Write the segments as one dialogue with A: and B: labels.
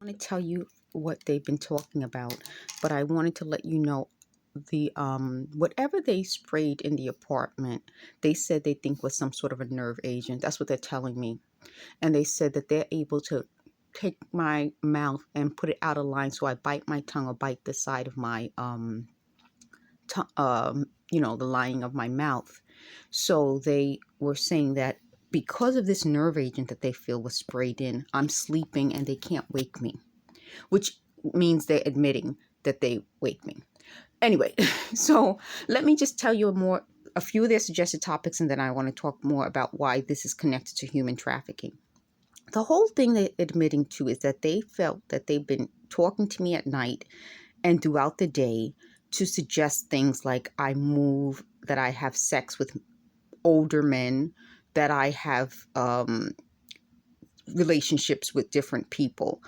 A: want to tell you what they've been talking about, but I wanted to let you know the whatever they sprayed in the apartment, they said they think was some sort of a nerve agent. That's what they're telling me. And they said that they're able to take my mouth and put it out of line, so I bite my tongue or bite the side of my the lining of my mouth. So they were saying that because of this nerve agent that they feel was sprayed in, I'm sleeping and they can't wake me, which means they're admitting that they wake me. Anyway, so let me just tell you a few of their suggested topics, and then I want to talk more about why this is connected to human trafficking. The whole thing they're admitting to is that they felt that they've been talking to me at night and throughout the day to suggest things like I move, that I have sex with older men, that I have relationships with different people,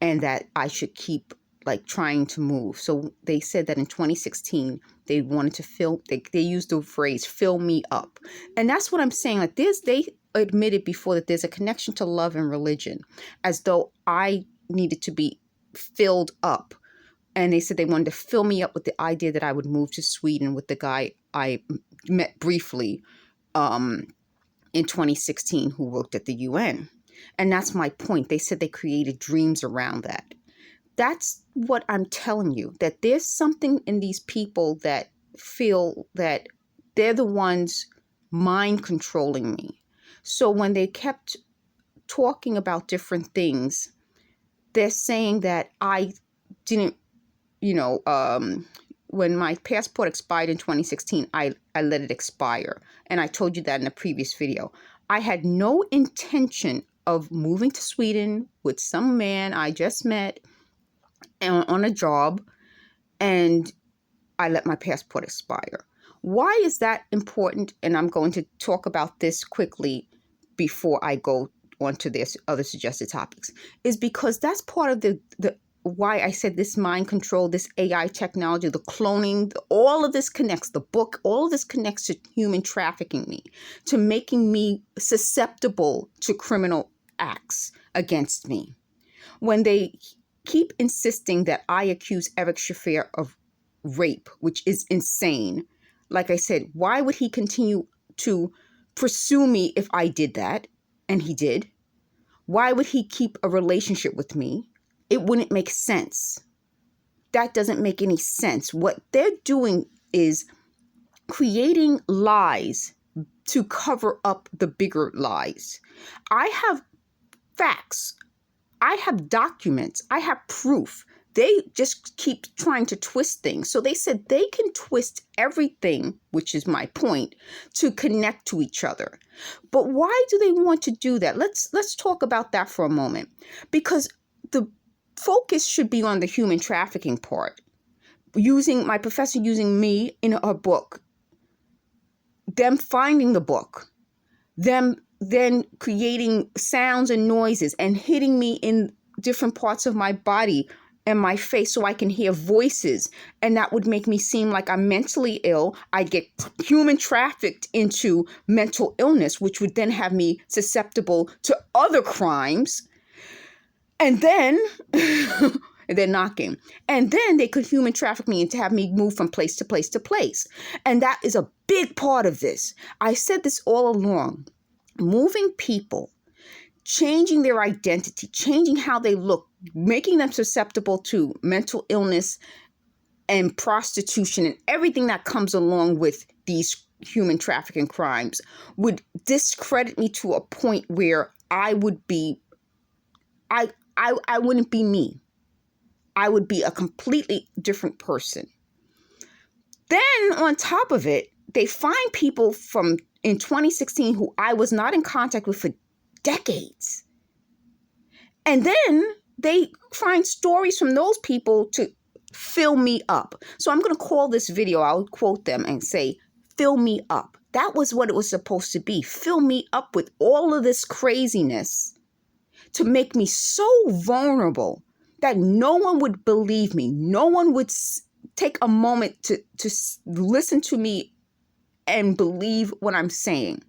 A: and that I should keep like trying to move. So they said that in 2016, they wanted to they used the phrase fill me up. And that's what I'm saying. Like they admitted before that there's a connection to love and religion, as though I needed to be filled up. And they said they wanted to fill me up with the idea that I would move to Sweden with the guy I met briefly in 2016 who worked at the UN. And that's my point. They said they created dreams around that. That's what I'm telling you, that there's something in these people that feel that they're the ones mind controlling me. So when they kept talking about different things, they're saying that I didn't, when my passport expired in 2016, I let it expire. And I told you that in a previous video. I had no intention of moving to Sweden with some man I just met on a job, and I let my passport expire. Why is that important? And I'm going to talk about this quickly before I go on to this other suggested topics, is because that's part of the why I said this mind control, this AI technology, the cloning, all of this connects, the book, all of this connects to human trafficking me, to making me susceptible to criminal acts against me. When they keep insisting that I accuse Eric Schaffer of rape, which is insane. Like I said, why would he continue to pursue me if I did that? And he did. Why would he keep a relationship with me? It wouldn't make sense. That doesn't make any sense. What they're doing is creating lies to cover up the bigger lies. I have facts. I have documents. I have proof. They just keep trying to twist things. So they said they can twist everything, which is my point, to connect to each other. But why do they want to do that? Let's talk about that for a moment. Because the focus should be on the human trafficking part. My professor using me in a book, them finding the book, them then creating sounds and noises and hitting me in different parts of my body and my face so I can hear voices. And that would make me seem like I'm mentally ill. I'd get human trafficked into mental illness, which would then have me susceptible to other crimes. And then they're knocking. And then they could human traffic me and to have me move from place to place to place. And that is a big part of this. I said this all along. Moving people, changing their identity, changing how they look, making them susceptible to mental illness and prostitution and everything that comes along with these human trafficking crimes would discredit me to a point where I wouldn't be me. I would be a completely different person. Then on top of it, they find people from in 2016 who I was not in contact with for decades. And then they find stories from those people to fill me up. So I'm going to call this video, I'll quote them and say, fill me up. That was what it was supposed to be. Fill me up with all of this craziness to make me so vulnerable that no one would believe me. No one would take a moment to listen to me and believe what I'm saying.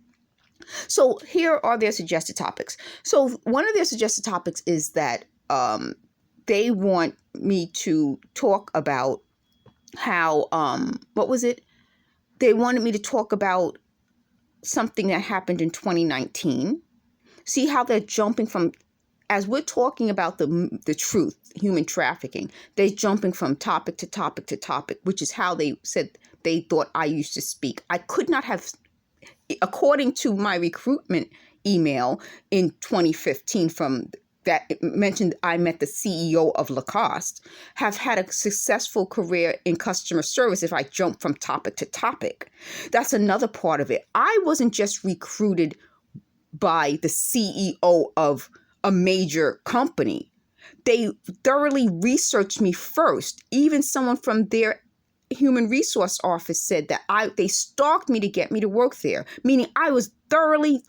A: So here are their suggested topics. So one of their suggested topics is that they want me to talk about how, what was it? They wanted me to talk about something that happened in 2019. See how they're jumping from, as we're talking about the truth, human trafficking, they're jumping from topic to topic to topic, which is how they said they thought I used to speak. I could not have, according to my recruitment email in 2015 from that it mentioned I met the CEO of Lacoste, have had a successful career in customer service if I jump from topic to topic. That's another part of it. I wasn't just recruited by the CEO of a major company. They thoroughly researched me first. Even someone from their human resource office said that they stalked me to get me to work there, meaning I was thoroughly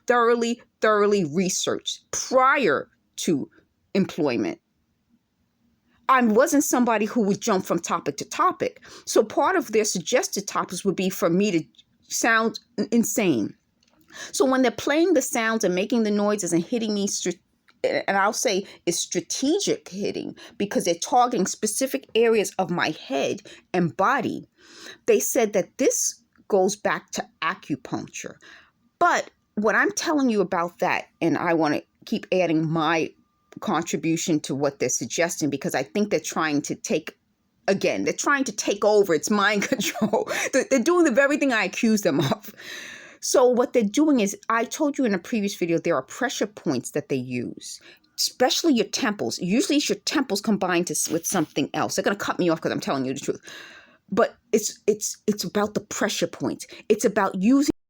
A: researched prior to employment. I wasn't somebody who would jump from topic to topic. So part of their suggested topics would be for me to sound insane. So when they're playing the sounds and making the noises and hitting me, and I'll say it's strategic hitting because they're targeting specific areas of my head and body, they said that this goes back to acupuncture. But what I'm telling you about that, and I want to keep adding my contribution to what they're suggesting, because I think they're trying to take over. It's mind control. They're doing the very thing I accused them of. So what they're doing is, I told you in a previous video, there are pressure points that they use, especially your temples. Usually it's your temples combined with something else. They're going to cut me off because I'm telling you the truth. But it's about the pressure points. It's about using